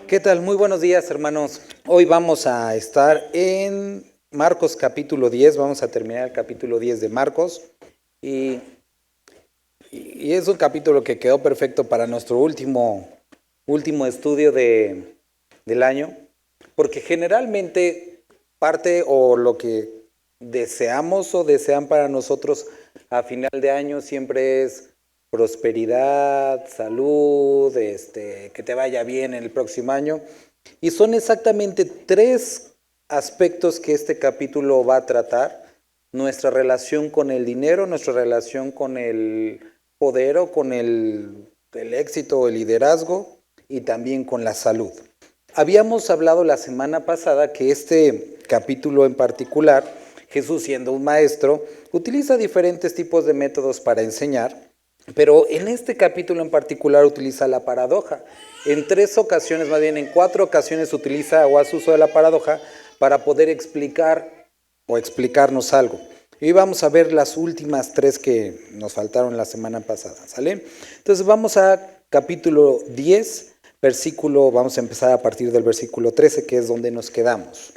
¿Qué tal? Muy buenos días, hermanos. Hoy vamos a estar en Marcos capítulo 10, vamos a terminar el capítulo 10 de Marcos y es un capítulo que quedó perfecto para nuestro último estudio del año, porque generalmente parte o lo que deseamos o desean para nosotros a final de año siempre es prosperidad, salud, que te vaya bien en el próximo año. Y son exactamente tres aspectos que este capítulo va a tratar: nuestra relación con el dinero, nuestra relación con el poder o con el éxito o el liderazgo, y también con la salud. Habíamos hablado la semana pasada que este capítulo en particular, Jesús siendo un maestro, utiliza diferentes tipos de métodos para enseñar, pero en este capítulo en particular utiliza la paradoja. En tres ocasiones, más bien en cuatro ocasiones, utiliza o hace uso de la paradoja para poder explicar o explicarnos algo. Y vamos a ver las últimas tres que nos faltaron la semana pasada, ¿sale? Entonces vamos a capítulo 10, vamos a empezar a partir del versículo 13, que es donde nos quedamos.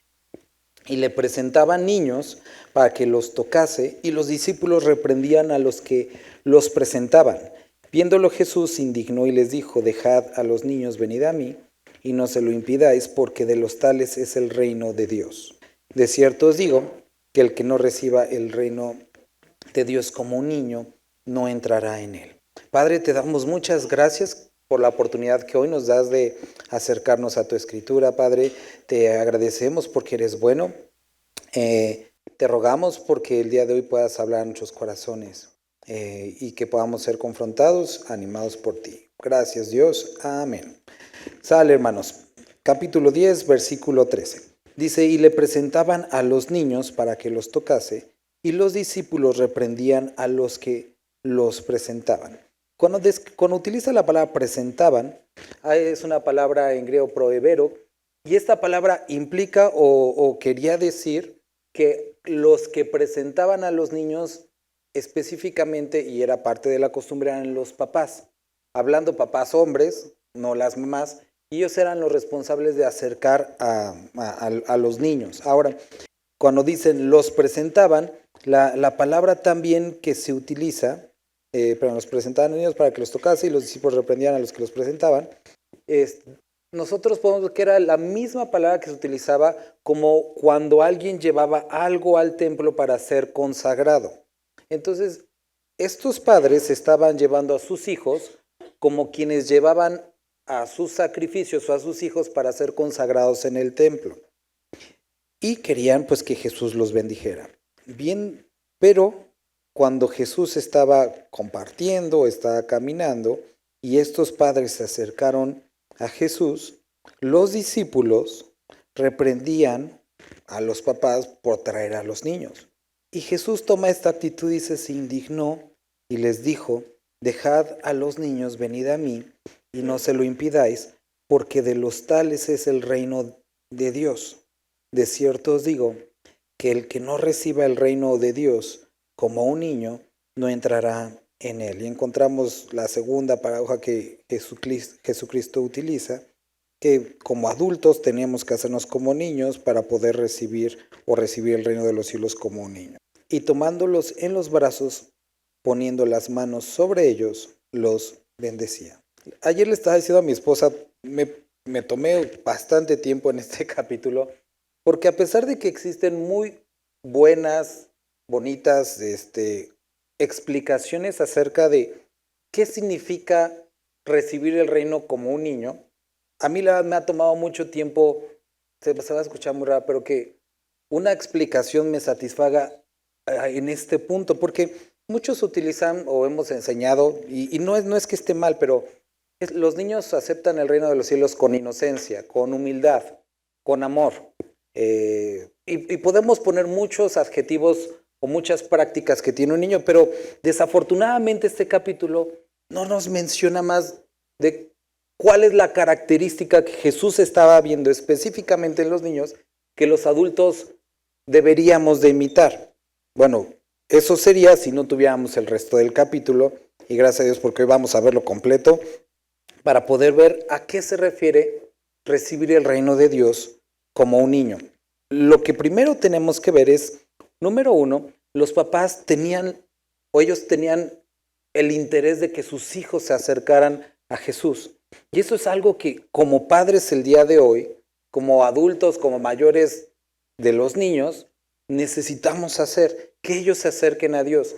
Y le presentaban niños para que los tocase, y los discípulos reprendían a los que los presentaban. Viéndolo Jesús se indignó y les dijo: dejad a los niños, venid a mí, y no se lo impidáis, porque de los tales es el reino de Dios. De cierto os digo que el que no reciba el reino de Dios como un niño, no entrará en él. Padre, te damos muchas gracias por la oportunidad que hoy nos das de acercarnos a tu escritura, Padre. Te agradecemos porque eres bueno. Te rogamos porque el día de hoy puedas hablar a nuestros corazones y que podamos ser confrontados, animados por ti. Gracias, Dios. Amén. Sale, hermanos. Capítulo 10, versículo 13. Dice: y le presentaban a los niños para que los tocase, y los discípulos reprendían a los que los presentaban. Cuando utiliza la palabra presentaban, es una palabra en griego proevero, y esta palabra implica o quería decir que los que presentaban a los niños específicamente, y era parte de la costumbre, eran los papás. Hablando papás hombres, no las mamás, y ellos eran los responsables de acercar a los niños. Ahora, cuando dicen los presentaban, la palabra también que se utiliza, pero los presentaban a niños para que los tocase, y los discípulos reprendían a los que los presentaban, nosotros podemos ver que era la misma palabra que se utilizaba como cuando alguien llevaba algo al templo para ser consagrado. Entonces, estos padres estaban llevando a sus hijos como quienes llevaban a sus sacrificios o a sus hijos para ser consagrados en el templo. Y querían pues que Jesús los bendijera. Bien, pero cuando Jesús estaba compartiendo, estaba caminando, y estos padres se acercaron a Jesús, los discípulos reprendían a los papás por traer a los niños. Y Jesús toma esta actitud y se indignó y les dijo: dejad a los niños, venid a mí, y no se lo impidáis, porque de los tales es el reino de Dios. De cierto os digo que el que no reciba el reino de Dios como un niño, no entrará en él. Y encontramos la segunda paradoja que Jesucristo utiliza, que como adultos tenemos que hacernos como niños para poder recibir el reino de los cielos como un niño. Y tomándolos en los brazos, poniendo las manos sobre ellos, los bendecía. Ayer le estaba diciendo a mi esposa, me tomé bastante tiempo en este capítulo, porque a pesar de que existen muy buenas, bonitas explicaciones acerca de qué significa recibir el reino como un niño, a mí me ha tomado mucho tiempo, se va a escuchar muy raro, pero que una explicación me satisfaga en este punto, porque muchos utilizan o hemos enseñado, y no es que esté mal, pero los niños aceptan el reino de los cielos con inocencia, con humildad, con amor. Y podemos poner muchos adjetivos o muchas prácticas que tiene un niño, pero desafortunadamente este capítulo no nos menciona más de cuál es la característica que Jesús estaba viendo específicamente en los niños que los adultos deberíamos de imitar. Bueno, eso sería si no tuviéramos el resto del capítulo, y gracias a Dios porque hoy vamos a verlo completo para poder ver a qué se refiere recibir el reino de Dios como un niño. Lo que primero tenemos que ver es, número uno, los papás tenían el interés de que sus hijos se acercaran a Jesús. Y eso es algo que como padres el día de hoy, como adultos, como mayores de los niños, necesitamos hacer, que ellos se acerquen a Dios.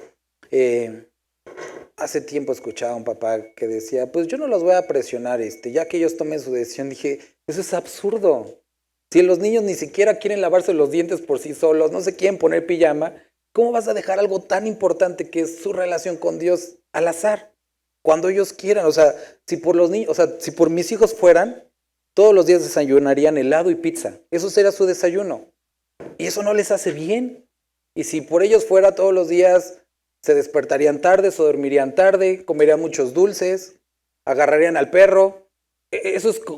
Hace tiempo escuchaba a un papá que decía, pues yo no los voy a presionar, ya que ellos tomen su decisión. Dije, eso es absurdo. Si los niños ni siquiera quieren lavarse los dientes por sí solos, no se quieren poner pijama, ¿cómo vas a dejar algo tan importante que es su relación con Dios al azar? Cuando ellos quieran, o sea, si por los niños, o sea, si por mis hijos fueran, todos los días desayunarían helado y pizza. Eso sería su desayuno. Y eso no les hace bien. Y si por ellos fuera todos los días, se despertarían tarde, se dormirían tarde, comerían muchos dulces, agarrarían al perro.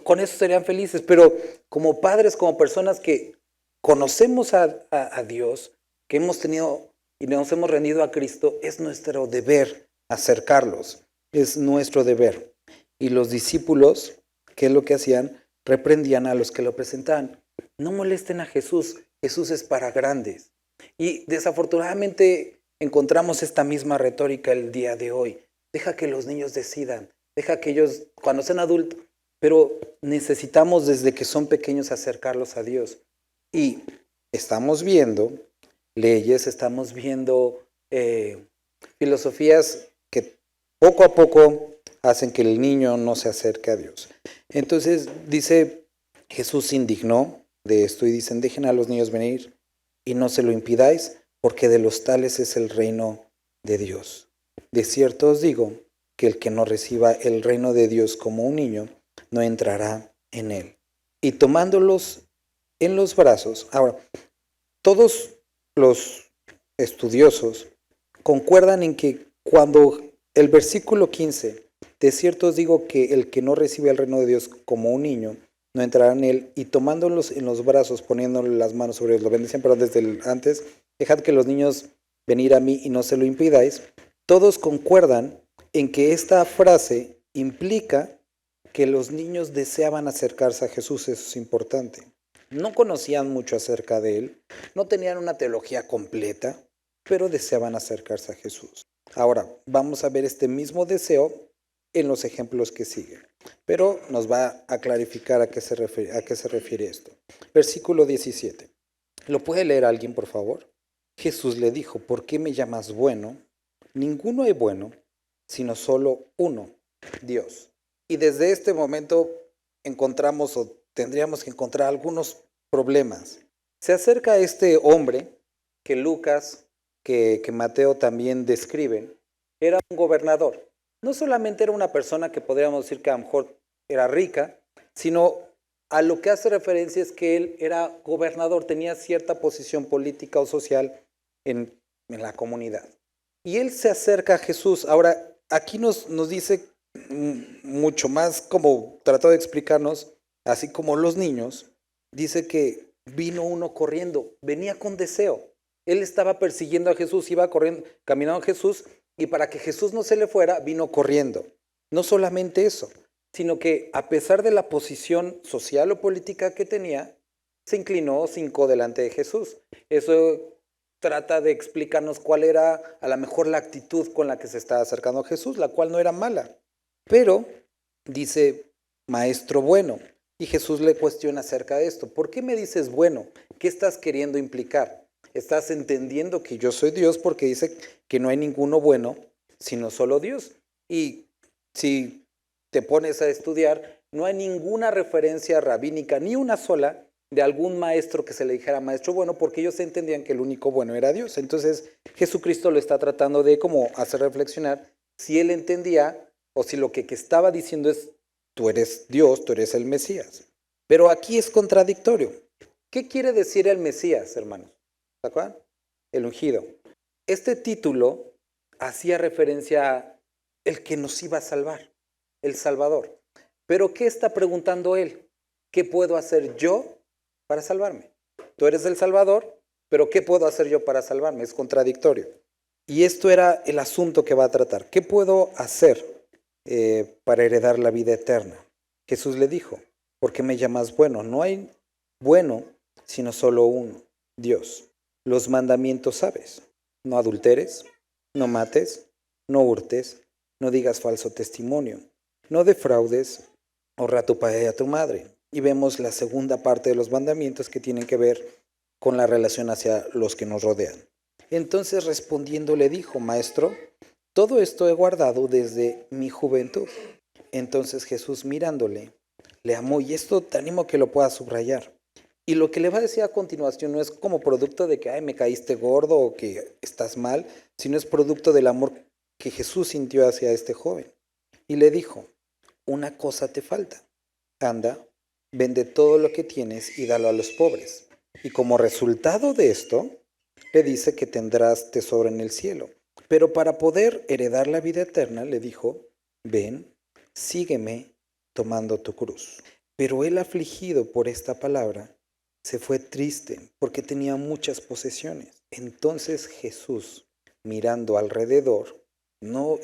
Con eso serían felices. Pero como padres, como personas que conocemos a Dios, que hemos tenido y nos hemos rendido a Cristo, es nuestro deber acercarlos. Es nuestro deber. Y los discípulos, ¿qué es lo que hacían? Reprendían a los que lo presentaban. No molesten a Jesús. Jesús es para grandes. Y desafortunadamente encontramos esta misma retórica el día de hoy. Deja que los niños decidan. Deja que ellos, cuando sean adultos, pero necesitamos desde que son pequeños acercarlos a Dios. Y estamos viendo leyes, estamos viendo filosofías que poco a poco hacen que el niño no se acerque a Dios. Entonces dice, Jesús se indignó de esto y dicen, dejen a los niños venir y no se lo impidáis, porque de los tales es el reino de Dios. De cierto os digo que el que no reciba el reino de Dios como un niño, no entrará en él. Y tomándolos en los brazos, ahora, todos los estudiosos concuerdan en que cuando el versículo 15, de cierto os digo que el que no recibe el reino de Dios como un niño, no entrará en él, y tomándolos en los brazos, poniéndole las manos sobre ellos, lo bendecían, pero desde antes, dejad que los niños venir a mí y no se lo impidáis. Todos concuerdan en que esta frase implica que los niños deseaban acercarse a Jesús. Eso es importante. No conocían mucho acerca de él, no tenían una teología completa, pero deseaban acercarse a Jesús. Ahora, vamos a ver este mismo deseo en los ejemplos que siguen, pero nos va a clarificar a qué se refiere esto. Versículo 17. ¿Lo puede leer alguien, por favor? Jesús le dijo, ¿por qué me llamas bueno? Ninguno es bueno, sino solo uno, Dios. Y desde este momento encontramos o tendríamos que encontrar algunos problemas. Se acerca a este hombre que Lucas, que Mateo también describen, era un gobernador. No solamente era una persona que podríamos decir que a lo mejor era rica, sino a lo que hace referencia es que él era gobernador, tenía cierta posición política o social en la comunidad. Y él se acerca a Jesús. Ahora, aquí nos dice mucho más, como trató de explicarnos, así como los niños, dice que vino uno corriendo, venía con deseo. Él estaba persiguiendo a Jesús, iba corriendo, caminando a Jesús, y para que Jesús no se le fuera, vino corriendo. No solamente eso, sino que a pesar de la posición social o política que tenía, se inclinó, se hincó delante de Jesús. Eso trata de explicarnos cuál era a lo mejor la actitud con la que se estaba acercando a Jesús, la cual no era mala. Pero dice, maestro bueno, y Jesús le cuestiona acerca de esto. ¿Por qué me dices bueno? ¿Qué estás queriendo implicar? ¿Estás entendiendo que yo soy Dios? Porque dice que no hay ninguno bueno, sino solo Dios. Y si te pones a estudiar, no hay ninguna referencia rabínica, ni una sola, de algún maestro que se le dijera maestro bueno, porque ellos entendían que el único bueno era Dios. Entonces Jesucristo lo está tratando de como hacer reflexionar si él entendía o si lo que estaba diciendo es tú eres Dios, tú eres el Mesías. Pero aquí es contradictorio. ¿Qué quiere decir el Mesías, hermanos? ¿Se acuerdan? El ungido. Este título hacía referencia a el que nos iba a salvar, el Salvador. Pero ¿qué está preguntando él? ¿Qué puedo hacer yo para salvarme? Tú eres el Salvador, pero ¿qué puedo hacer yo para salvarme? Es contradictorio. Y esto era el asunto que va a tratar. ¿Qué puedo hacer para heredar la vida eterna? Jesús le dijo, ¿por qué me llamas bueno? No hay bueno, sino solo uno, Dios. Los mandamientos sabes. No adulteres, no mates, no hurtes, no digas falso testimonio, no defraudes, honra a tu padre y a tu madre. Y vemos la segunda parte de los mandamientos que tienen que ver con la relación hacia los que nos rodean. Entonces respondiendo le dijo, Maestro, todo esto he guardado desde mi juventud. Entonces Jesús mirándole, le amó, y esto te animo a que lo puedas subrayar. Y lo que le va a decir a continuación no es como producto de que, ay, me caíste gordo o que estás mal, sino es producto del amor que Jesús sintió hacia este joven. Y le dijo, una cosa te falta. Anda, vende todo lo que tienes y dalo a los pobres. Y como resultado de esto, le dice que tendrás tesoro en el cielo. Pero para poder heredar la vida eterna, le dijo, ven, sígueme tomando tu cruz. Pero él, afligido por esta palabra, se fue triste porque tenía muchas posesiones. Entonces Jesús, mirando alrededor, no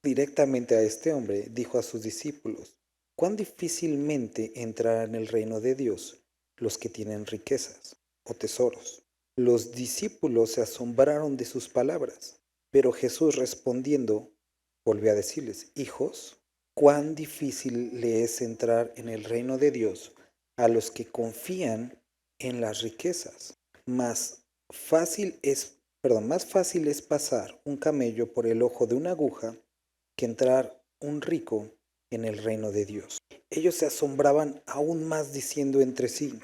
directamente a este hombre, dijo a sus discípulos, cuán difícilmente entrarán en el reino de Dios los que tienen riquezas o tesoros. Los discípulos se asombraron de sus palabras, pero Jesús respondiendo volvió a decirles, hijos, cuán difícil le es entrar en el reino de Dios a los que confían en las riquezas. Más fácil es pasar un camello por el ojo de una aguja que entrar un rico en el reino de Dios. Ellos se asombraban aún más diciendo entre sí,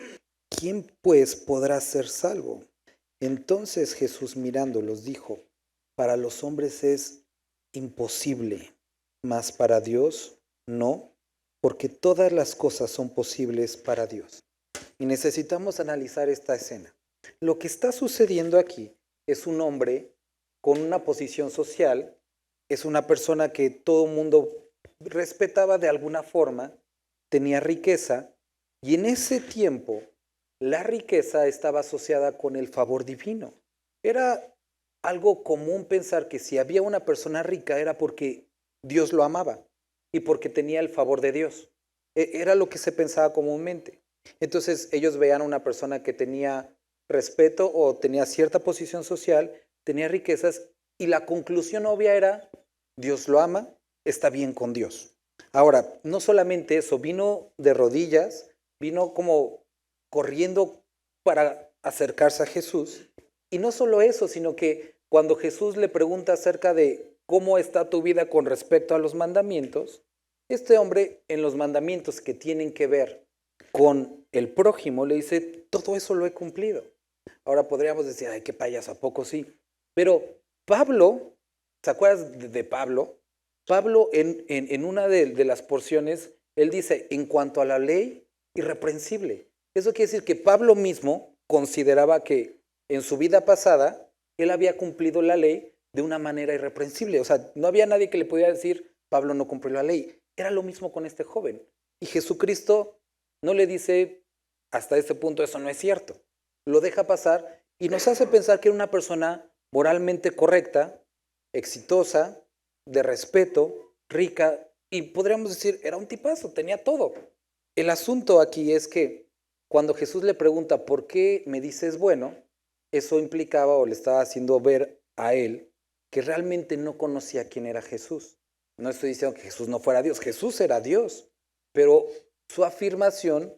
¿quién pues podrá ser salvo? Entonces Jesús mirándolos dijo, para los hombres es imposible, mas para Dios no, porque todas las cosas son posibles para Dios. Y necesitamos analizar esta escena. Lo que está sucediendo aquí es un hombre con una posición social, es una persona que todo el mundo respetaba de alguna forma, tenía riqueza, y en ese tiempo la riqueza estaba asociada con el favor divino. Era algo común pensar que si había una persona rica era porque Dios lo amaba y porque tenía el favor de Dios. Era lo que se pensaba comúnmente. Entonces ellos veían a una persona que tenía respeto o tenía cierta posición social, tenía riquezas, y la conclusión obvia era, Dios lo ama, está bien con Dios. Ahora, no solamente eso, vino de rodillas, vino como corriendo para acercarse a Jesús. Y no solo eso, sino que cuando Jesús le pregunta acerca de cómo está tu vida con respecto a los mandamientos, este hombre en los mandamientos que tienen que ver con el prójimo le dice, todo eso lo he cumplido. Ahora podríamos decir, ay, qué payaso, ¿a poco sí? Pero Pablo, ¿se acuerdas de Pablo? Pablo en una de las porciones, él dice, en cuanto a la ley, irreprensible. Eso quiere decir que Pablo mismo consideraba que en su vida pasada, él había cumplido la ley de una manera irreprensible. O sea, no había nadie que le pudiera decir, Pablo no cumplió la ley. Era lo mismo con este joven. Y Jesucristo no le dice, hasta este punto eso no es cierto. Lo deja pasar y nos hace pensar que era una persona moralmente correcta, exitosa, de respeto, rica, y podríamos decir, era un tipazo, tenía todo. El asunto aquí es que cuando Jesús le pregunta, ¿por qué me dices bueno? Eso implicaba o le estaba haciendo ver a él que realmente no conocía quién era Jesús. No estoy diciendo que Jesús no fuera Dios, Jesús era Dios, pero su afirmación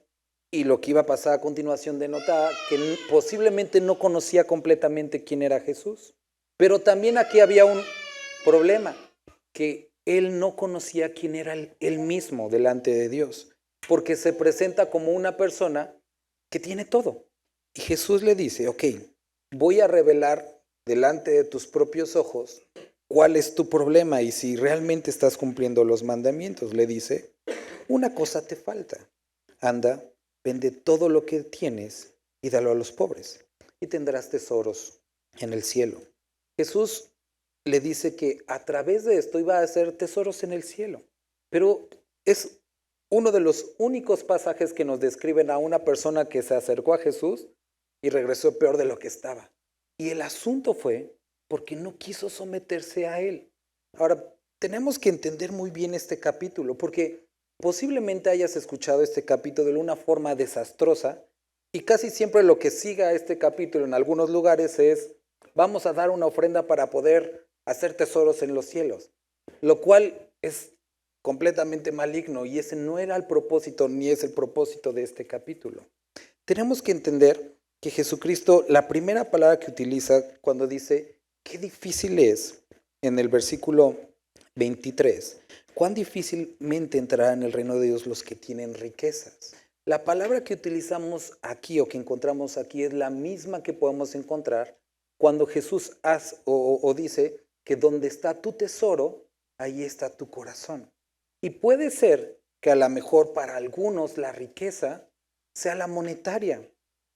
y lo que iba a pasar a continuación denotaba que posiblemente no conocía completamente quién era Jesús. Pero también aquí había un problema, que él no conocía quién era él mismo delante de Dios, porque se presenta como una persona que tiene todo. Y Jesús le dice, ok, voy a revelar delante de tus propios ojos cuál es tu problema y si realmente estás cumpliendo los mandamientos. Le dice, una cosa te falta. Anda, vende todo lo que tienes y dalo a los pobres y tendrás tesoros en el cielo. Jesús le dice que a través de esto iba a hacer tesoros en el cielo. Pero es uno de los únicos pasajes que nos describen a una persona que se acercó a Jesús y regresó peor de lo que estaba. Y el asunto fue porque no quiso someterse a él. Ahora, tenemos que entender muy bien este capítulo, porque posiblemente hayas escuchado este capítulo de una forma desastrosa y casi siempre lo que siga este capítulo en algunos lugares es, vamos a dar una ofrenda para poder hacer tesoros en los cielos, lo cual es completamente maligno y ese no era el propósito ni es el propósito de este capítulo. Tenemos que entender que Jesucristo, la primera palabra que utiliza cuando dice, qué difícil es, en el versículo 23, cuán difícilmente entrarán en el reino de Dios los que tienen riquezas. La palabra que utilizamos aquí o que encontramos aquí es la misma que podemos encontrar cuando Jesús dice que donde está tu tesoro, ahí está tu corazón. Y puede ser que a lo mejor para algunos la riqueza sea la monetaria,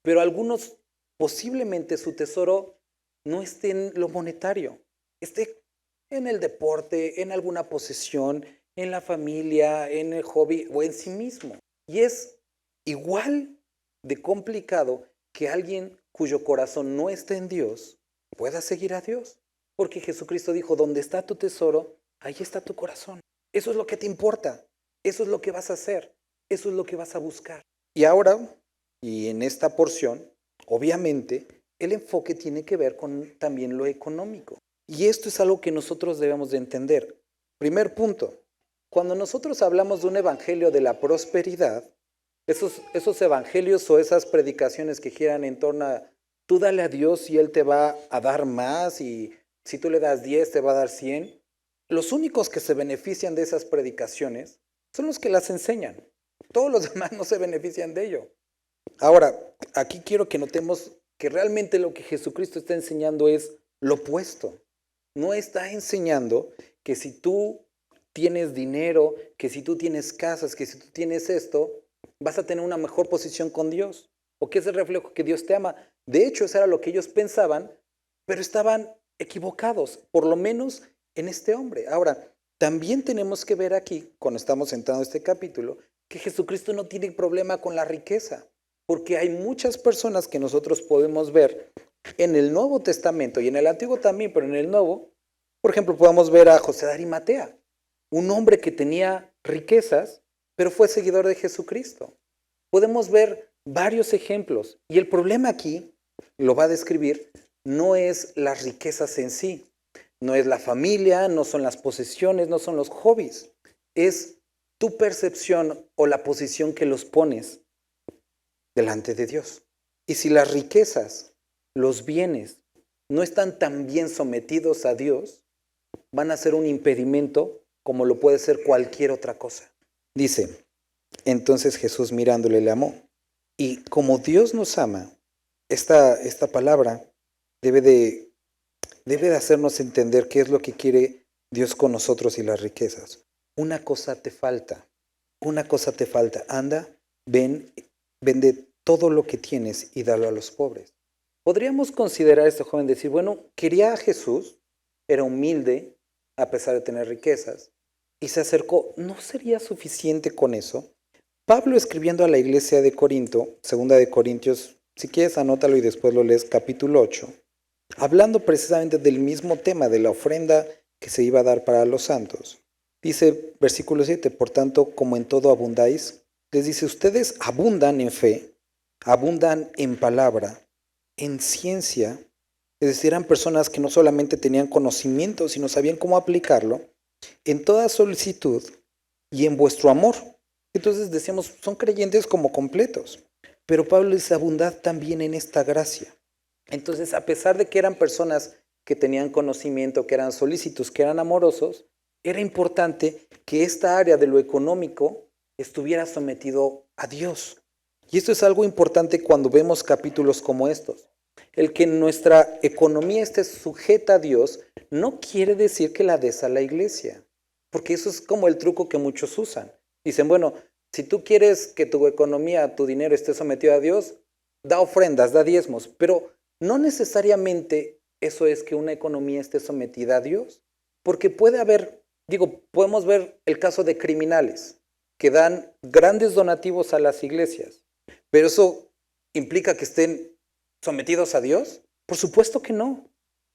pero algunos posiblemente su tesoro no esté en lo monetario, esté en el deporte, en alguna posesión, en la familia, en el hobby o en sí mismo. Y es igual de complicado que alguien cuyo corazón no está en Dios pueda seguir a Dios. Porque Jesucristo dijo, donde está tu tesoro, ahí está tu corazón. Eso es lo que te importa, eso es lo que vas a hacer, eso es lo que vas a buscar. Y ahora, y en esta porción, obviamente, el enfoque tiene que ver con también lo económico. Y esto es algo que nosotros debemos de entender. Primer punto, cuando nosotros hablamos de un evangelio de la prosperidad, esos evangelios o esas predicaciones que giran en torno a tú dale a Dios y Él te va a dar más y si tú le das 10 te va a dar 100. Los únicos que se benefician de esas predicaciones son los que las enseñan. Todos los demás no se benefician de ello. Ahora, aquí quiero que notemos que realmente lo que Jesucristo está enseñando es lo opuesto. No está enseñando que si tú tienes dinero, que si tú tienes casas, que si tú tienes esto, vas a tener una mejor posición con Dios o que es el reflejo que Dios te ama. De hecho, eso era lo que ellos pensaban, pero estaban equivocados, por lo menos en este hombre. Ahora, también tenemos que ver aquí, cuando estamos entrando en este capítulo, que Jesucristo no tiene problema con la riqueza, porque hay muchas personas que nosotros podemos ver en el Nuevo Testamento y en el Antiguo también, pero en el Nuevo, por ejemplo, podemos ver a José de Arimatea, un hombre que tenía riquezas, pero fue seguidor de Jesucristo. Podemos ver varios ejemplos y el problema aquí, lo va a describir, no es las riquezas en sí, no es la familia, no son las posesiones, no son los hobbies, es tu percepción o la posición que los pones delante de Dios. Y si las riquezas, los bienes, no están tan bien sometidos a Dios, van a ser un impedimento como lo puede ser cualquier otra cosa. Dice, entonces Jesús mirándole le amó. Y como Dios nos ama, esta palabra debe de hacernos entender qué es lo que quiere Dios con nosotros y las riquezas. Una cosa te falta, anda, vende todo lo que tienes y dalo a los pobres. Podríamos considerar a este joven decir, bueno, quería a Jesús, era humilde a pesar de tener riquezas, y se acercó. ¿No sería suficiente con eso? Pablo escribiendo a la iglesia de Corinto, segunda de Corintios, si quieres anótalo y después lo lees, capítulo 8, hablando precisamente del mismo tema, de la ofrenda que se iba a dar para los santos. Dice, versículo 7, por tanto, como en todo abundáis, les dice, ustedes abundan en fe, abundan en palabra, en ciencia, es decir, eran personas que no solamente tenían conocimiento, sino sabían cómo aplicarlo, en toda solicitud y en vuestro amor. Entonces decíamos, son creyentes como completos, pero Pablo dice, abundad también en esta gracia. Entonces, a pesar de que eran personas que tenían conocimiento, que eran solícitos, que eran amorosos, era importante que esta área de lo económico estuviera sometido a Dios. Y esto es algo importante cuando vemos capítulos como estos. El que nuestra economía esté sujeta a Dios no quiere decir que la des a la iglesia, porque eso es como el truco que muchos usan. Dicen, bueno, si tú quieres que tu economía, tu dinero esté sometido a Dios, da ofrendas, da diezmos, pero no necesariamente eso es que una economía esté sometida a Dios, porque puede haber, podemos ver el caso de criminales que dan grandes donativos a las iglesias, pero eso implica que estén sometidos a Dios. Por supuesto que no.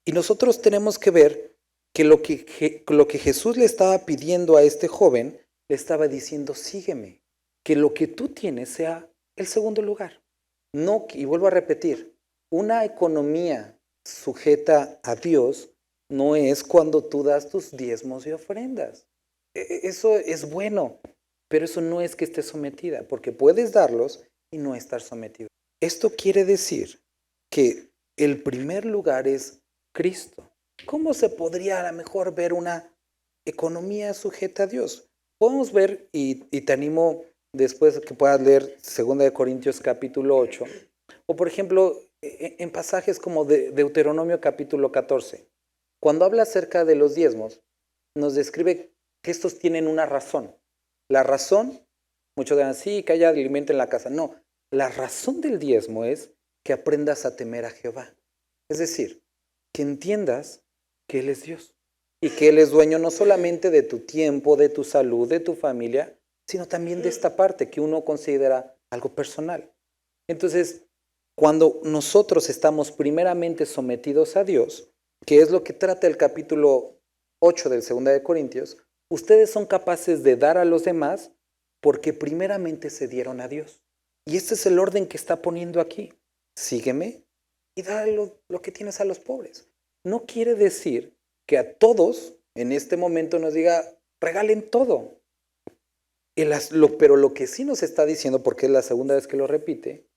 Y nosotros tenemos que ver que lo que Jesús le estaba pidiendo a este joven, le estaba diciendo, sígueme, que lo que tú tienes sea el segundo lugar. No, y vuelvo a repetir, una economía sujeta a Dios no es cuando tú das tus diezmos y ofrendas. Eso es bueno, pero eso no es que estés sometida, porque puedes darlos y no estar sometido. Esto quiere decir que el primer lugar es Cristo. ¿Cómo se podría a lo mejor ver una economía sujeta a Dios? Podemos ver, y te animo después que puedas leer 2 Corintios capítulo 8, o por ejemplo, en pasajes como de Deuteronomio capítulo 14, cuando habla acerca de los diezmos, nos describe que estos tienen una razón. La razón, muchos dirán, sí, que haya alimento en la casa. No, la razón del diezmo es que aprendas a temer a Jehová. Es decir, que entiendas que Él es Dios y que Él es dueño no solamente de tu tiempo, de tu salud, de tu familia, sino también de esta parte que uno considera algo personal. Entonces, cuando nosotros estamos primeramente sometidos a Dios, que es lo que trata el capítulo 8 del 2 de Corintios, ustedes son capaces de dar a los demás porque primeramente se dieron a Dios. Y este es el orden que está poniendo aquí. Sígueme y da lo que tienes a los pobres. No quiere decir que a todos en este momento nos diga, regalen todo. Pero lo que sí nos está diciendo, porque es la segunda vez que lo repite,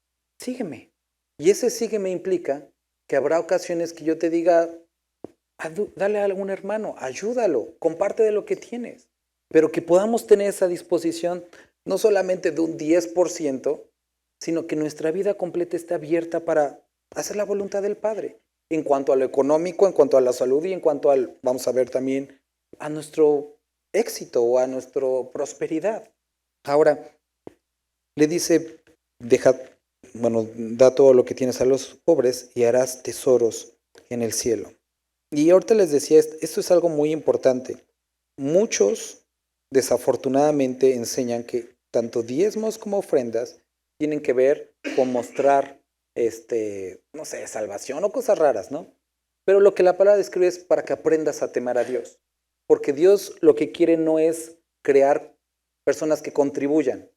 sígueme. Y ese sígueme implica que habrá ocasiones que yo te diga, dale a algún hermano, ayúdalo, comparte de lo que tienes. Pero que podamos tener esa disposición no solamente de un 10%, sino que nuestra vida completa esté abierta para hacer la voluntad del Padre. En cuanto a lo económico, en cuanto a la salud y en cuanto al, vamos a ver también, a nuestro éxito o a nuestra prosperidad. Ahora, le dice, da todo lo que tienes a los pobres y harás tesoros en el cielo. Y ahorita les decía, esto es algo muy importante. Muchos, desafortunadamente, enseñan que tanto diezmos como ofrendas tienen que ver con mostrar, no sé, salvación o cosas raras, ¿no? Pero lo que la palabra describe es para que aprendas a temer a Dios. Porque Dios lo que quiere no es crear personas que contribuyan,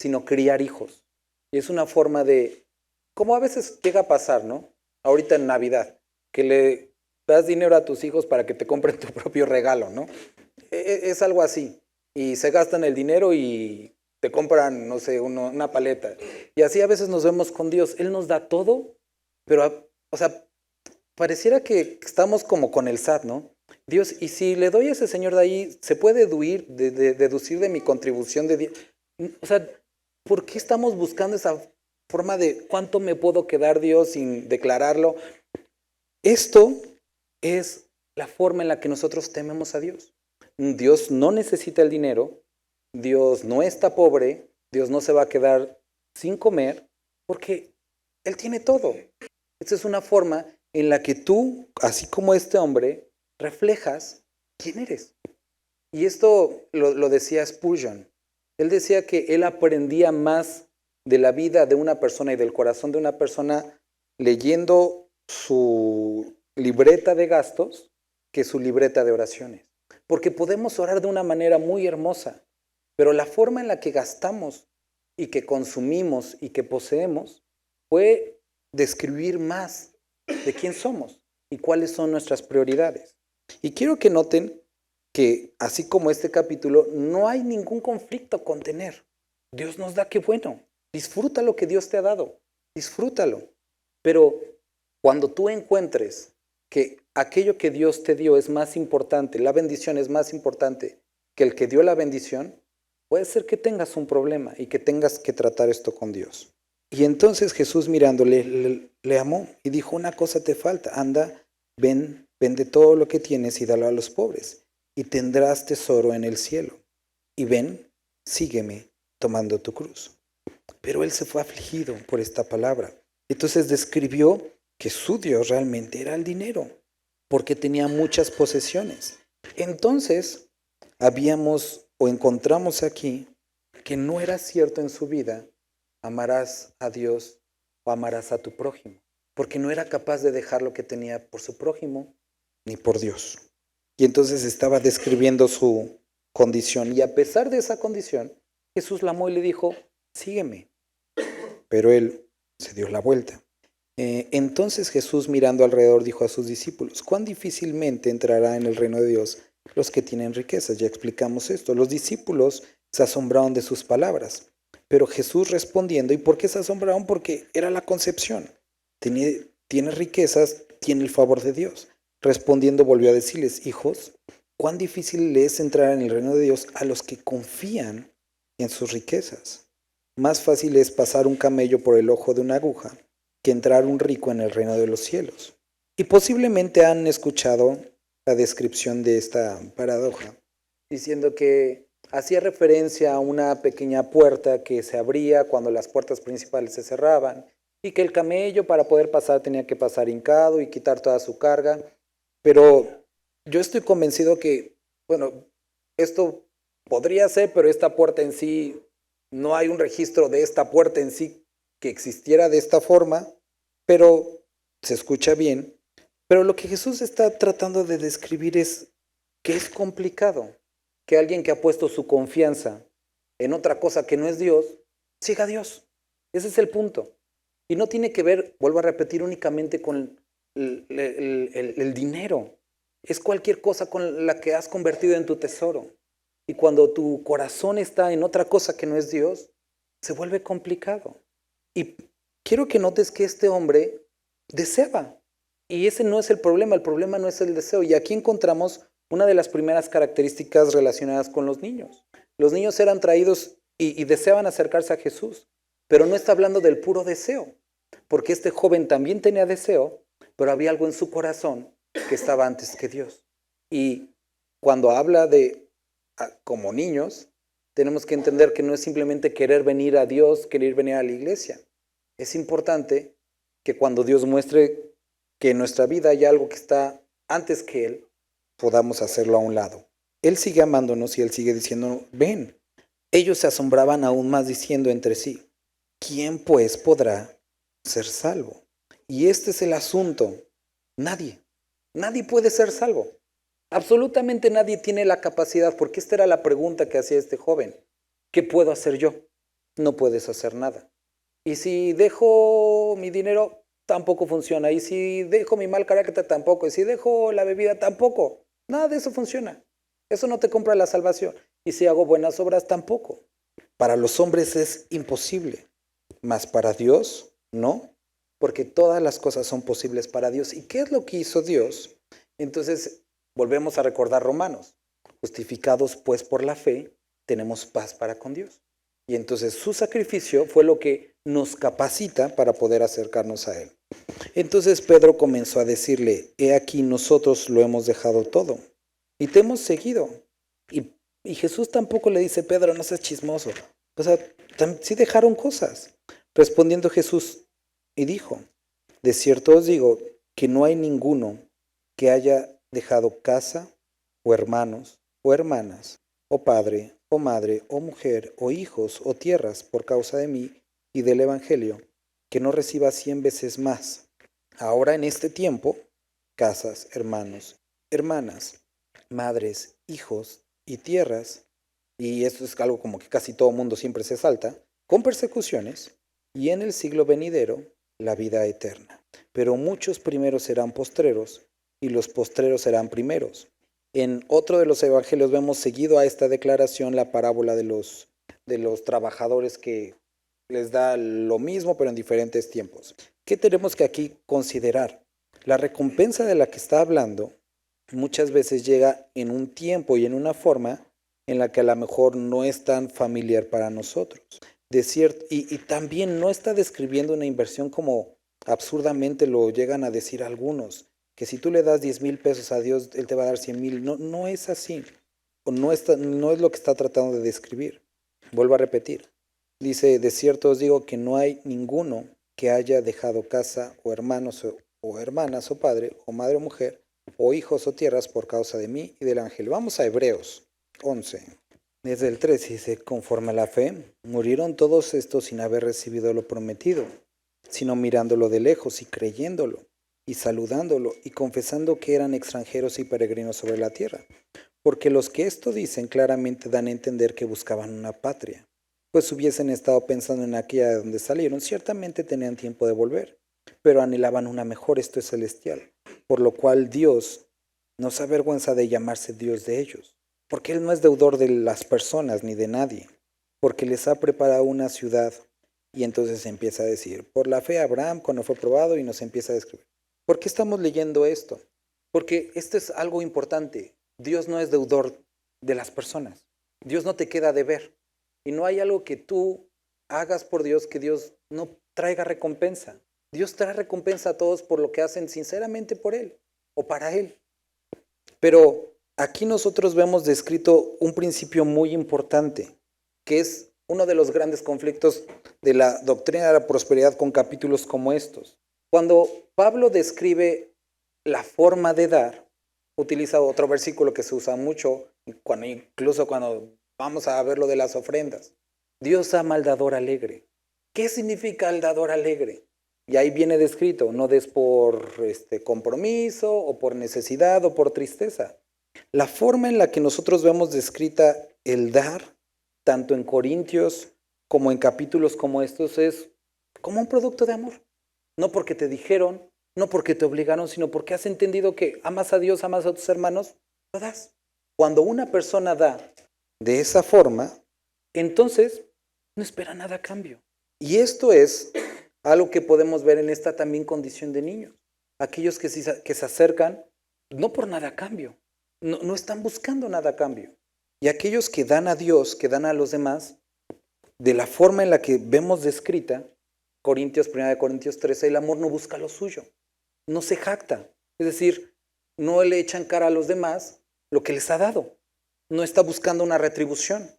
sino criar hijos. Y es una forma de, como a veces llega a pasar, ¿no? Ahorita en Navidad, que le das dinero a tus hijos para que te compren tu propio regalo, ¿no? Es algo así. Y se gastan el dinero y te compran, no sé, una paleta. Y así a veces nos vemos con Dios. Él nos da todo, pero, o sea, pareciera que estamos como con el SAT, ¿no? Dios, y si le doy a ese señor de ahí, ¿se puede deducir de mi contribución de Dios? O sea, ¿por qué estamos buscando esa forma de cuánto me puedo quedar Dios sin declararlo? Esto es la forma en la que nosotros tememos a Dios. Dios no necesita el dinero, Dios no está pobre, Dios no se va a quedar sin comer, porque Él tiene todo. Esta es una forma en la que tú, así como este hombre, reflejas quién eres. Y esto lo decía Spurgeon. Él decía que él aprendía más de la vida de una persona y del corazón de una persona leyendo su libreta de gastos que su libreta de oraciones. Porque podemos orar de una manera muy hermosa, pero la forma en la que gastamos y que consumimos y que poseemos puede describir más de quién somos y cuáles son nuestras prioridades. Y quiero que noten que, así como este capítulo, no hay ningún conflicto con tener. Dios nos da, qué bueno. Disfruta lo que Dios te ha dado. Disfrútalo. Pero cuando tú encuentres que aquello que Dios te dio es más importante, la bendición es más importante que el que dio la bendición, puede ser que tengas un problema y que tengas que tratar esto con Dios. Y entonces Jesús mirándole, le amó y dijo, una cosa te falta, anda, vende todo lo que tienes y dalo a los pobres, y tendrás tesoro en el cielo. Y ven, sígueme tomando tu cruz. Pero él se fue afligido por esta palabra. Entonces describió que su Dios realmente era el dinero, porque tenía muchas posesiones. Entonces, encontramos aquí que no era cierto en su vida, amarás a Dios o amarás a tu prójimo. porque no era capaz de dejar lo que tenía por su prójimo ni por Dios. Y entonces estaba describiendo su condición. Y a pesar de esa condición, Jesús la amó y le dijo, sígueme. Pero él se dio la vuelta. Entonces Jesús, mirando alrededor, dijo a sus discípulos, ¿cuán difícilmente entrará en el reino de Dios los que tienen riquezas? Ya explicamos esto. Los discípulos se asombraron de sus palabras. Pero Jesús respondiendo, ¿y por qué se asombraron? Porque era la concepción. Tiene riquezas, tiene el favor de Dios. Respondiendo volvió a decirles, hijos, cuán difícil es entrar en el reino de Dios a los que confían en sus riquezas. Más fácil es pasar un camello por el ojo de una aguja que entrar un rico en el reino de los cielos. Y posiblemente han escuchado la descripción de esta paradoja, diciendo que hacía referencia a una pequeña puerta que se abría cuando las puertas principales se cerraban, y que el camello para poder pasar tenía que pasar hincado y quitar toda su carga. Pero yo estoy convencido que, bueno, esto podría ser, pero esta puerta en sí, no hay un registro de esta puerta en sí que existiera de esta forma, pero se escucha bien. Pero lo que Jesús está tratando de describir es que es complicado que alguien que ha puesto su confianza en otra cosa que no es Dios, siga a Dios. Ese es el punto. Y no tiene que ver, vuelvo a repetir, únicamente con el dinero. Es cualquier cosa con la que has convertido en tu tesoro. Y cuando tu corazón está en otra cosa que no es Dios, se vuelve complicado. Y quiero que notes que este hombre deseaba. Y ese no es el problema no es el deseo. Y aquí encontramos una de las primeras características relacionadas con los niños. Los niños eran traídos y deseaban acercarse a Jesús, pero no está hablando del puro deseo, porque este joven también tenía deseo, pero había algo en su corazón que estaba antes que Dios. Y cuando habla de como niños, tenemos que entender que no es simplemente querer venir a Dios, querer venir a la iglesia. Es importante que cuando Dios muestre que en nuestra vida hay algo que está antes que Él, podamos hacerlo a un lado. Él sigue amándonos y Él sigue diciendo, ven. Ellos se asombraban aún más diciendo entre sí, ¿quién pues podrá ser salvo? Y este es el asunto. Nadie puede ser salvo. Absolutamente nadie tiene la capacidad, porque esta era la pregunta que hacía este joven. ¿Qué puedo hacer yo? No puedes hacer nada. Y si dejo mi dinero, tampoco funciona. Y si dejo mi mal carácter, tampoco. Y si dejo la bebida, tampoco. Nada de eso funciona. Eso no te compra la salvación. Y si hago buenas obras, tampoco. Para los hombres es imposible, mas para Dios no, porque todas las cosas son posibles para Dios. ¿Y qué es lo que hizo Dios? Entonces, volvemos a recordar Romanos. Justificados pues por la fe, tenemos paz para con Dios. Y entonces su sacrificio fue lo que nos capacita para poder acercarnos a Él. Entonces Pedro comenzó a decirle, he aquí nosotros lo hemos dejado todo y te hemos seguido. Y Jesús tampoco le dice, Pedro, no seas chismoso. O sea, sí dejaron cosas. Respondiendo Jesús y dijo, de cierto os digo que no hay ninguno que haya dejado casa o hermanos o hermanas o padre o madre o mujer o hijos o tierras por causa de mí y del Evangelio, que no reciba 100 veces más. Ahora en este tiempo, casas, hermanos, hermanas, madres, hijos y tierras, y esto es algo como que casi todo mundo siempre se salta, con persecuciones, y en el siglo venidero, la vida eterna. Pero muchos primeros serán postreros, y los postreros serán primeros. En otro de los evangelios vemos seguido a esta declaración la parábola de los trabajadores que les da lo mismo pero en diferentes tiempos. ¿Qué tenemos que aquí considerar? La recompensa de la que está hablando muchas veces llega en un tiempo y en una forma en la que a lo mejor no es tan familiar para nosotros. Y también no está describiendo una inversión como absurdamente lo llegan a decir algunos, que si tú le das 10,000 pesos a Dios, Él te va a dar 100,000. No, no es así. O no es lo que está tratando de describir. Vuelvo a repetir. Dice, de cierto os digo que no hay ninguno que haya dejado casa o hermanos o hermanas o padre o madre o mujer o hijos o tierras por causa de mí y del ángel. Vamos a Hebreos 11. Desde el 3 dice, conforme a la fe, murieron todos estos sin haber recibido lo prometido, sino mirándolo de lejos y creyéndolo, y saludándolo, y confesando que eran extranjeros y peregrinos sobre la tierra. Porque los que esto dicen claramente dan a entender que buscaban una patria, pues si hubiesen estado pensando en aquella de donde salieron, ciertamente tenían tiempo de volver, pero anhelaban una mejor, esto es celestial, por lo cual Dios no se avergüenza de llamarse Dios de ellos, porque Él no es deudor de las personas ni de nadie, porque les ha preparado una ciudad. Y entonces empieza a decir, por la fe Abraham cuando fue probado, y nos empieza a describir. ¿Por qué estamos leyendo esto? Porque esto es algo importante. Dios no es deudor de las personas. Dios no te queda a deber. Y no hay algo que tú hagas por Dios que Dios no traiga recompensa. Dios trae recompensa a todos por lo que hacen sinceramente por Él o para Él. Pero aquí nosotros vemos descrito un principio muy importante, que es uno de los grandes conflictos de la doctrina de la prosperidad con capítulos como estos. Cuando Pablo describe la forma de dar, utiliza otro versículo que se usa mucho, incluso cuando vamos a ver lo de las ofrendas. Dios ama al dador alegre. ¿Qué significa el dador alegre? Y ahí viene descrito, no des por compromiso o por necesidad o por tristeza. La forma en la que nosotros vemos descrita el dar, tanto en Corintios como en capítulos como estos, es como un producto de amor. No porque te dijeron, no porque te obligaron, sino porque has entendido que amas a Dios, amas a tus hermanos, lo das. Cuando una persona da de esa forma, entonces no espera nada a cambio. Y esto es algo que podemos ver en esta también condición de niños. Aquellos que se acercan no por nada a cambio, no están buscando nada a cambio. Y aquellos que dan a Dios, que dan a los demás, de la forma en la que vemos descrita, 1 Corintios 13, el amor no busca lo suyo, no se jacta. Es decir, no le echan cara a los demás lo que les ha dado. No está buscando una retribución.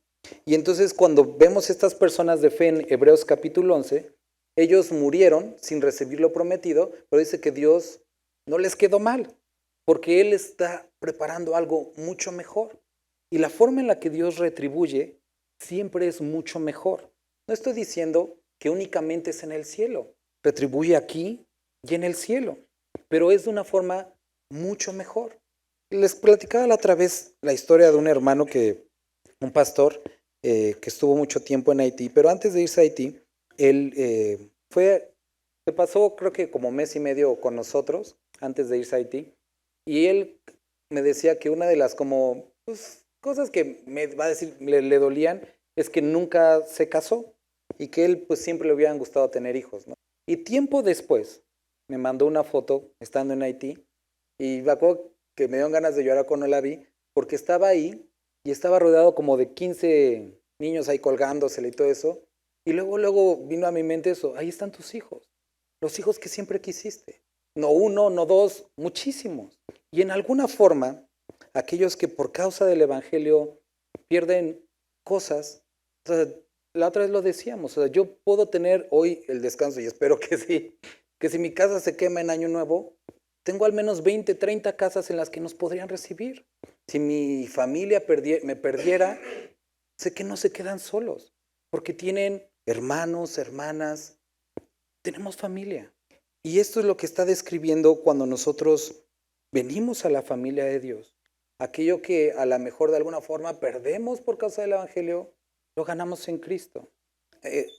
Y entonces cuando vemos estas personas de fe en Hebreos capítulo 11, ellos murieron sin recibir lo prometido, pero dice que Dios no les quedó mal, porque Él está preparando algo mucho mejor. Y la forma en la que Dios retribuye siempre es mucho mejor. No estoy diciendo que únicamente es en el cielo, retribuye aquí y en el cielo, pero es de una forma mucho mejor. Les platicaba la otra vez la historia de un hermano un pastor que estuvo mucho tiempo en Haití, pero antes de irse a Haití, él se pasó creo que como mes y medio con nosotros antes de irse a Haití, y él me decía que una de las cosas que me va a decir le dolían es que nunca se casó y que él pues siempre le hubieran gustado tener hijos, ¿no? Y tiempo después me mandó una foto estando en Haití y me acuerdo que me dieron ganas de llorar cuando la vi porque estaba ahí y estaba rodeado como de 15 niños ahí colgándosele y todo eso. Y luego vino a mi mente eso, ahí están tus hijos, los hijos que siempre quisiste. No uno, no dos, muchísimos. Y en alguna forma, aquellos que por causa del Evangelio pierden cosas, o sea, la otra vez lo decíamos, o sea, yo puedo tener hoy el descanso, y espero que sí, que si mi casa se quema en Año Nuevo, tengo al menos 20, 30 casas en las que nos podrían recibir. Si mi familia me perdiera, sé que no se quedan solos, porque tienen hermanos, hermanas, tenemos familia. Y esto es lo que está describiendo cuando nosotros venimos a la familia de Dios. Aquello que a lo mejor de alguna forma perdemos por causa del Evangelio, lo ganamos en Cristo.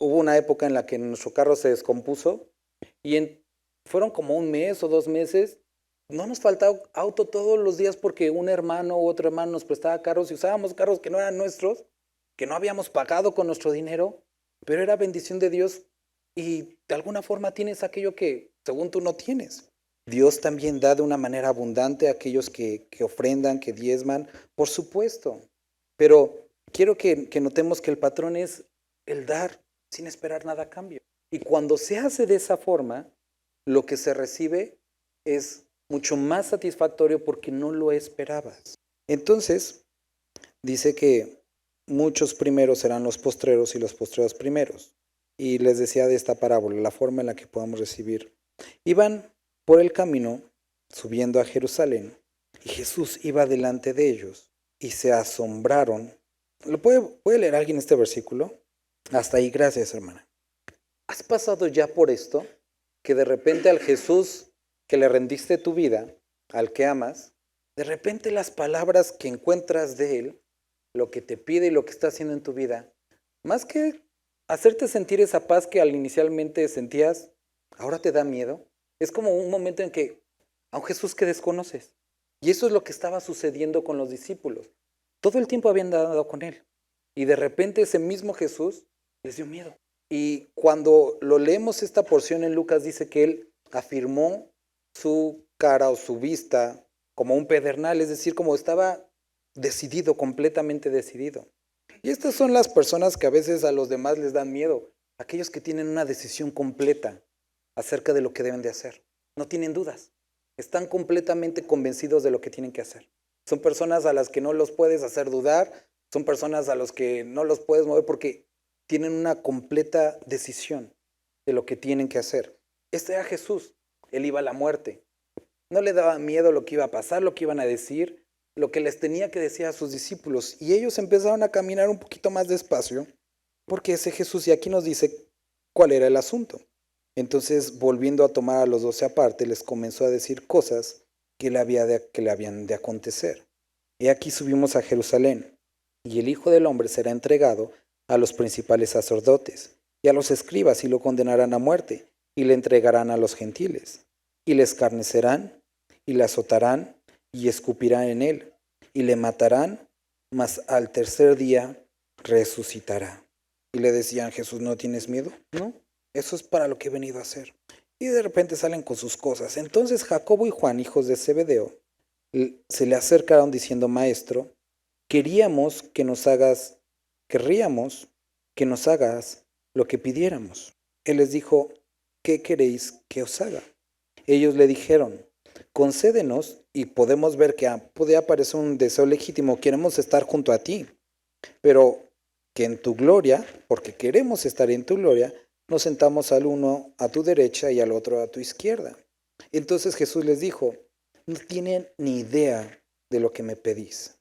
Hubo una época en la que nuestro carro se descompuso y fueron como un mes o 2 meses. No nos faltaba auto todos los días porque un hermano u otro hermano nos prestaba carros y usábamos carros que no eran nuestros, que no habíamos pagado con nuestro dinero, pero era bendición de Dios y de alguna forma tienes aquello que según tú no tienes. Dios también da de una manera abundante a aquellos que ofrendan, que diezman, por supuesto. Pero quiero que notemos que el patrón es el dar sin esperar nada a cambio. Y cuando se hace de esa forma, lo que se recibe es mucho más satisfactorio porque no lo esperabas. Entonces, dice que muchos primeros serán los postreros y los postreros primeros. Y les decía de esta parábola, la forma en la que podamos recibir. Iban por el camino subiendo a Jerusalén y Jesús iba delante de ellos y se asombraron. ¿Lo puede leer alguien este versículo? Hasta ahí, gracias, hermana. ¿Has pasado ya por esto? que de repente al Jesús que le rendiste tu vida, al que amas, de repente las palabras que encuentras de Él, lo que te pide y lo que está haciendo en tu vida, más que hacerte sentir esa paz que al inicialmente sentías, ahora te da miedo. Es como un momento en que a un Jesús que desconoces. Y eso es lo que estaba sucediendo con los discípulos. Todo el tiempo habían andado con Él. Y de repente ese mismo Jesús les dio miedo. Y cuando lo leemos esta porción en Lucas dice que Él afirmó su cara o su vista como un pedernal, es decir, como estaba decidido, completamente decidido. Y estas son las personas que a veces a los demás les dan miedo, aquellos que tienen una decisión completa acerca de lo que deben de hacer. No tienen dudas, están completamente convencidos de lo que tienen que hacer. Son personas a las que no los puedes hacer dudar, son personas a las que no los puedes mover porque tienen una completa decisión de lo que tienen que hacer. Este era Jesús, Él iba a la muerte. No le daba miedo lo que iba a pasar, lo que iban a decir, lo que les tenía que decir a sus discípulos. Y ellos empezaron a caminar un poquito más despacio, porque ese Jesús, y aquí nos dice cuál era el asunto. Entonces, volviendo a tomar a los 12 aparte, les comenzó a decir cosas que le habían de acontecer. Y aquí subimos a Jerusalén, y el Hijo del Hombre será entregado a los principales sacerdotes y a los escribas, y lo condenarán a muerte, y le entregarán a los gentiles, y le escarnecerán, y le azotarán, y escupirán en él, y le matarán, mas al tercer día resucitará. Y le decían, Jesús, ¿no tienes miedo? No, eso es para lo que he venido a hacer. Y de repente salen con sus cosas. Entonces Jacobo y Juan, hijos de Zebedeo, se le acercaron diciendo, Maestro, querríamos que nos hagas lo que pidiéramos. Él les dijo, ¿qué queréis que os haga? Ellos le dijeron, concédenos, y podemos ver que puede aparecer un deseo legítimo, queremos estar junto a ti, pero que en tu gloria, porque queremos estar en tu gloria, nos sentamos al uno a tu derecha y al otro a tu izquierda. Entonces Jesús les dijo, no tienen ni idea de lo que me pedís,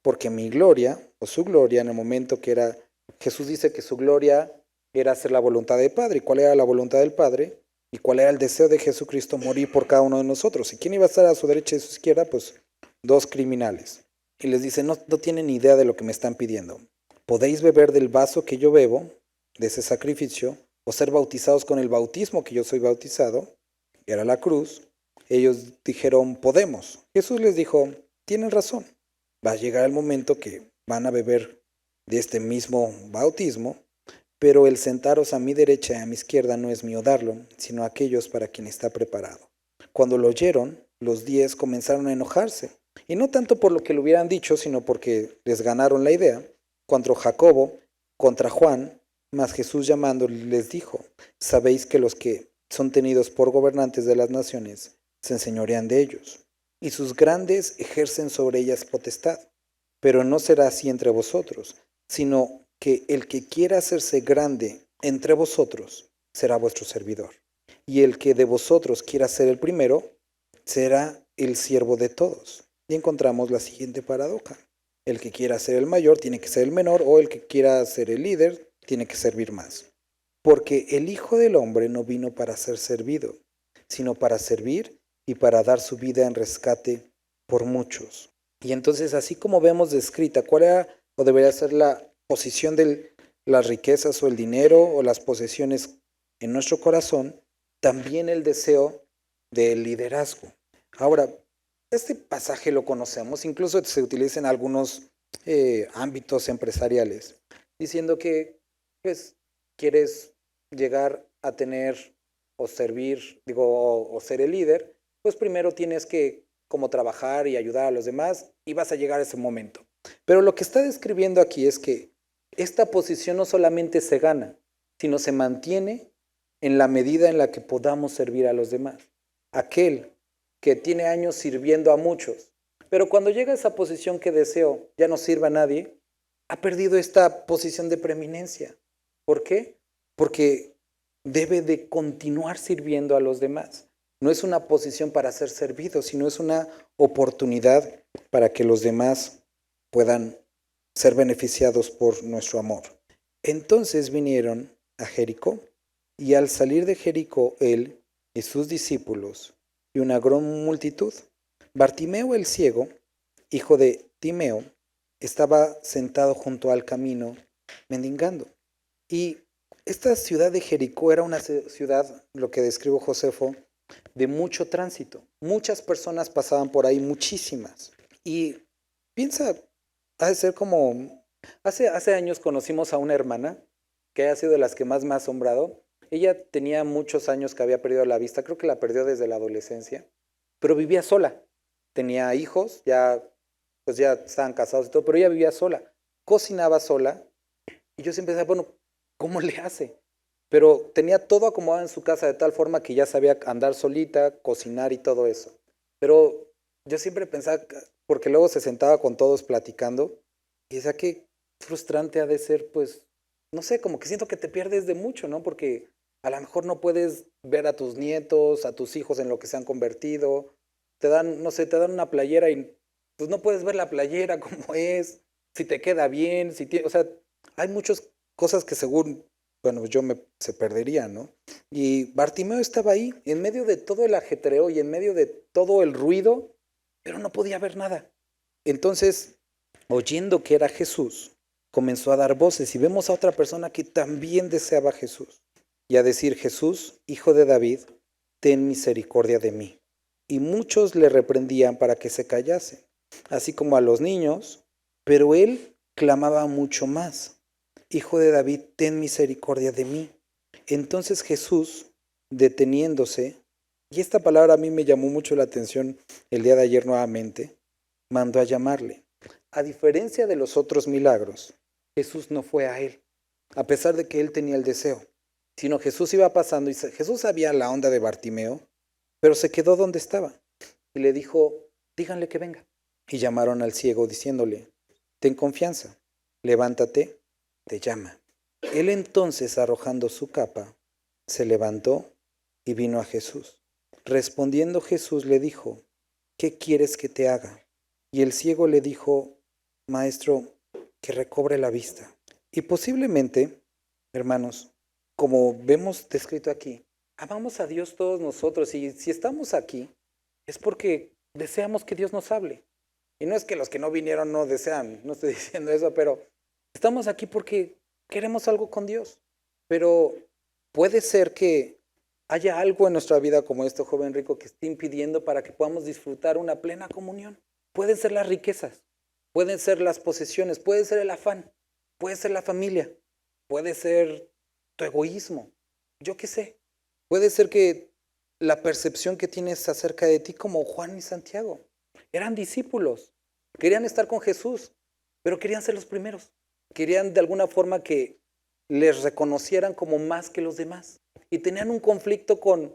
porque mi gloria, o su gloria, en el momento que era, Jesús dice que su gloria era hacer la voluntad del Padre. ¿Y cuál era la voluntad del Padre? ¿Y cuál era el deseo de Jesucristo? Morir por cada uno de nosotros. ¿Y quién iba a estar a su derecha y a su izquierda? Pues dos criminales. Y les dice, no tienen ni idea de lo que me están pidiendo. ¿Podéis beber del vaso que yo bebo, de ese sacrificio, o ser bautizados con el bautismo que yo soy bautizado? Y era la cruz. Ellos dijeron, podemos. Jesús les dijo, tienen razón. Va a llegar el momento que van a beber de este mismo bautismo, pero el sentaros a mi derecha y a mi izquierda no es mío darlo, sino a aquellos para quien está preparado. Cuando lo oyeron, los 10 comenzaron a enojarse, y no tanto por lo que le hubieran dicho, sino porque les ganaron la idea, contra Jacobo, contra Juan, mas Jesús llamándoles les dijo, sabéis que los que son tenidos por gobernantes de las naciones se enseñorean de ellos, y sus grandes ejercen sobre ellas potestad. Pero no será así entre vosotros, sino que el que quiera hacerse grande entre vosotros será vuestro servidor. Y el que de vosotros quiera ser el primero será el siervo de todos. Y encontramos la siguiente paradoja. El que quiera ser el mayor tiene que ser el menor, o el que quiera ser el líder tiene que servir más. Porque el Hijo del Hombre no vino para ser servido, sino para servir y para dar su vida en rescate por muchos. Y entonces, así como vemos descrita cuál era o debería ser la posición de las riquezas o el dinero o las posesiones en nuestro corazón, también el deseo del liderazgo. Ahora, este pasaje lo conocemos, incluso se utiliza en algunos ámbitos empresariales, diciendo que pues, quieres llegar a tener o servir, o ser el líder, pues primero tienes que como trabajar y ayudar a los demás y vas a llegar a ese momento. Pero lo que está describiendo aquí es que esta posición no solamente se gana, sino se mantiene en la medida en la que podamos servir a los demás. Aquel que tiene años sirviendo a muchos, pero cuando llega a esa posición que deseo ya no sirve a nadie, ha perdido esta posición de preeminencia. ¿Por qué? Porque debe de continuar sirviendo a los demás. No es una posición para ser servido, sino es una oportunidad para que los demás puedan ser beneficiados por nuestro amor. Entonces vinieron a Jericó, y al salir de Jericó, él y sus discípulos y una gran multitud. Bartimeo el ciego, hijo de Timeo, estaba sentado junto al camino mendigando. Y esta ciudad de Jericó era una ciudad, lo que describe Josefo, de mucho tránsito. Muchas personas pasaban por ahí, muchísimas. Y piensa, ha de ser como, hace años conocimos a una hermana que ha sido de las que más me ha asombrado. Ella tenía muchos años que había perdido la vista, creo que la perdió desde la adolescencia, pero vivía sola. Tenía hijos, ya, pues ya estaban casados y todo, pero ella vivía sola. Cocinaba sola y yo siempre decía, bueno, ¿cómo le hace? Pero tenía todo acomodado en su casa de tal forma que ya sabía andar solita, cocinar y todo eso. Pero yo siempre pensaba, porque luego se sentaba con todos platicando, y decía qué frustrante ha de ser, pues, no sé, como que siento que te pierdes de mucho, ¿no? Porque a lo mejor no puedes ver a tus nietos, a tus hijos en lo que se han convertido, te dan, no sé, te dan una playera y pues no puedes ver la playera como es, si te queda bien, si tiene, o sea, hay muchas cosas que según, bueno, se perdería, ¿no? Y Bartimeo estaba ahí, en medio de todo el ajetreo y en medio de todo el ruido, pero no podía ver nada. Entonces, oyendo que era Jesús, comenzó a dar voces y vemos a otra persona que también deseaba a Jesús y a decir, Jesús, hijo de David, ten misericordia de mí. Y muchos le reprendían para que se callase, así como a los niños, pero él clamaba mucho más, Hijo de David, ten misericordia de mí. Entonces Jesús, deteniéndose, y esta palabra a mí me llamó mucho la atención el día de ayer nuevamente, mandó a llamarle. A diferencia de los otros milagros, Jesús no fue a él, a pesar de que él tenía el deseo, sino Jesús iba pasando y Jesús sabía la onda de Bartimeo, pero se quedó donde estaba y le dijo, díganle que venga. Y llamaron al ciego diciéndole, ten confianza, levántate, te llama. Él entonces, arrojando su capa, se levantó y vino a Jesús. Respondiendo Jesús le dijo, ¿qué quieres que te haga? Y el ciego le dijo, Maestro, que recobre la vista. Y posiblemente, hermanos, como vemos descrito aquí, amamos a Dios todos nosotros y si estamos aquí es porque deseamos que Dios nos hable. Y no es que los que no vinieron no desean, no estoy diciendo eso, pero estamos aquí porque queremos algo con Dios. Pero puede ser que haya algo en nuestra vida como este joven rico que esté impidiendo para que podamos disfrutar una plena comunión. Pueden ser las riquezas, pueden ser las posesiones, puede ser el afán, puede ser la familia, puede ser tu egoísmo, yo qué sé. Puede ser que la percepción que tienes acerca de ti como Juan y Santiago. Eran discípulos, querían estar con Jesús, pero querían ser los primeros. Querían de alguna forma que les reconocieran como más que los demás. Y tenían un conflicto con,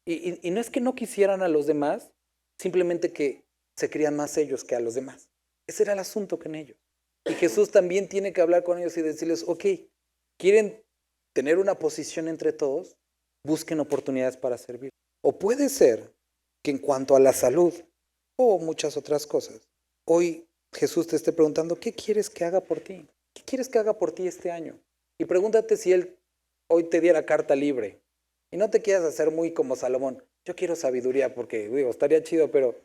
y no es que no quisieran a los demás, simplemente que se creían más ellos que a los demás. Ese era el asunto con ellos. Y Jesús también tiene que hablar con ellos y decirles, ok, ¿quieren tener una posición entre todos? Busquen oportunidades para servir. O puede ser que en cuanto a la salud o muchas otras cosas, hoy Jesús te esté preguntando, ¿qué quieres que haga por ti? ¿Qué quieres que haga por ti este año? Y pregúntate si Él hoy te diera carta libre. Y no te quieras hacer muy como Salomón. Yo quiero sabiduría porque, digo, estaría chido, pero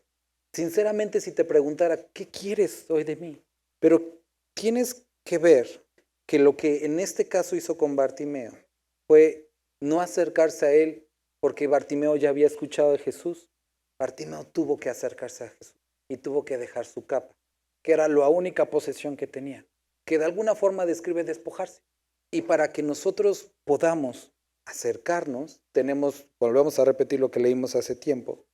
sinceramente si te preguntara, ¿qué quieres hoy de mí? Pero tienes que ver que lo que en este caso hizo con Bartimeo fue no acercarse a él porque Bartimeo ya había escuchado de Jesús. Bartimeo tuvo que acercarse a Jesús y tuvo que dejar su capa, que era la única posesión que tenía, que de alguna forma describe despojarse. Y para que nosotros podamos acercarnos, volvemos a repetir lo que leímos hace tiempo,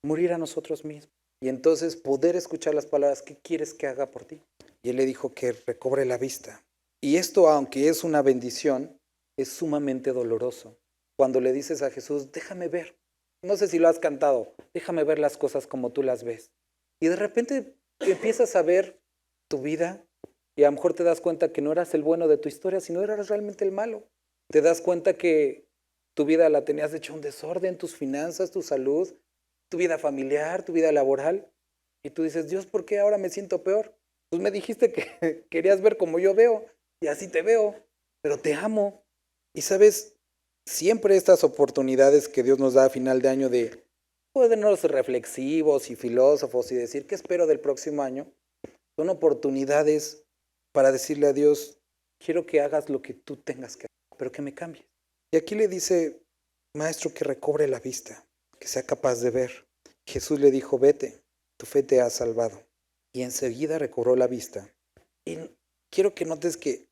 morir a nosotros mismos. Y entonces poder escuchar las palabras, ¿qué quieres que haga por ti? Y él le dijo que recobre la vista. Y esto, aunque es una bendición, es sumamente doloroso. Cuando le dices a Jesús, déjame ver. No sé si lo has cantado, déjame ver las cosas como tú las ves. Y de repente empiezas a ver tu vida y a lo mejor te das cuenta que no eras el bueno de tu historia, sino eras realmente el malo. Te das cuenta que tu vida la tenías hecha un desorden, tus finanzas, tu salud, tu vida familiar, tu vida laboral. Y tú dices, Dios, ¿por qué ahora me siento peor? Pues me dijiste que querías ver como yo veo y así te veo, pero te amo. Y sabes, siempre estas oportunidades que Dios nos da a final de año de ponernos reflexivos y filósofos y decir qué espero del próximo año, son oportunidades para decirle a Dios, quiero que hagas lo que tú tengas que hacer, pero que me cambies. Y aquí le dice, maestro, que recobre la vista, que sea capaz de ver. Jesús le dijo, vete, tu fe te ha salvado. Y enseguida recobró la vista. Y quiero que notes que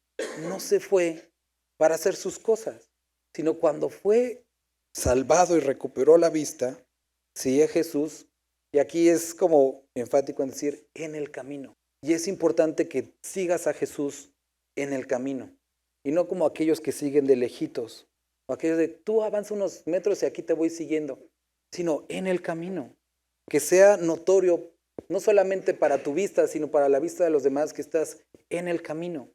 no se fue para hacer sus cosas, sino cuando fue salvado y recuperó la vista, seguía Jesús. Y aquí es como enfático en decir, en el camino. Y es importante que sigas a Jesús en el camino. Y no como aquellos que siguen de lejitos. O aquellos de, tú avanza unos metros y aquí te voy siguiendo. Sino en el camino. Que sea notorio, no solamente para tu vista, sino para la vista de los demás, que estás en el camino.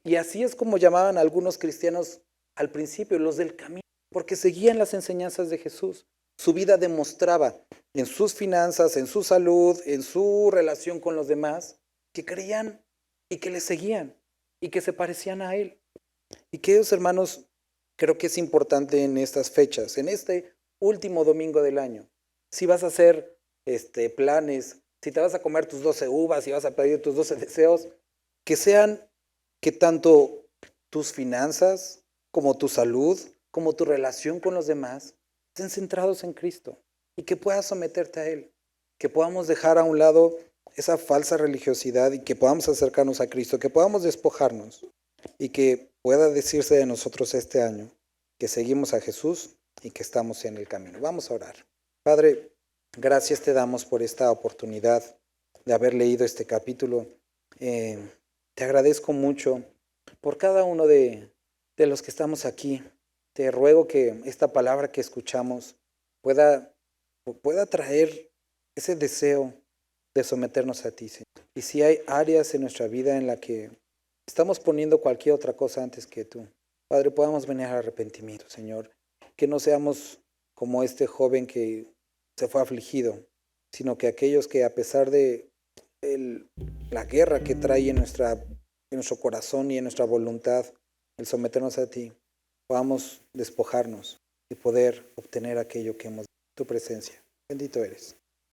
Y así es como llamaban a algunos cristianos al principio, los del camino. Porque seguían las enseñanzas de Jesús. Su vida demostraba en sus finanzas, en su salud, en su relación con los demás, que creían y que le seguían y que se parecían a Él. Y queridos hermanos, creo que es importante en estas fechas, en este último domingo del año, si vas a hacer planes, si te vas a comer tus 12 uvas, si vas a pedir tus 12 deseos, que sean que tanto tus finanzas como tu salud, como tu relación con los demás, estén centrados en Cristo y que puedas someterte a Él, que podamos dejar a un lado esa falsa religiosidad y que podamos acercarnos a Cristo, que podamos despojarnos y que pueda decirse de nosotros este año que seguimos a Jesús y que estamos en el camino. Vamos a orar. Padre, gracias te damos por esta oportunidad de haber leído este capítulo. Te agradezco mucho por cada uno de los que estamos aquí. Te ruego que esta palabra que escuchamos pueda traer ese deseo de someternos a ti, Señor. Y si hay áreas en nuestra vida en la que estamos poniendo cualquier otra cosa antes que tú, Padre, podamos venir al arrepentimiento, Señor. Que no seamos como este joven que se fue afligido, sino que aquellos que a pesar de la guerra que trae en nuestro corazón y en nuestra voluntad, el someternos a ti, podamos despojarnos y poder obtener aquello que hemos en tu presencia. Bendito eres.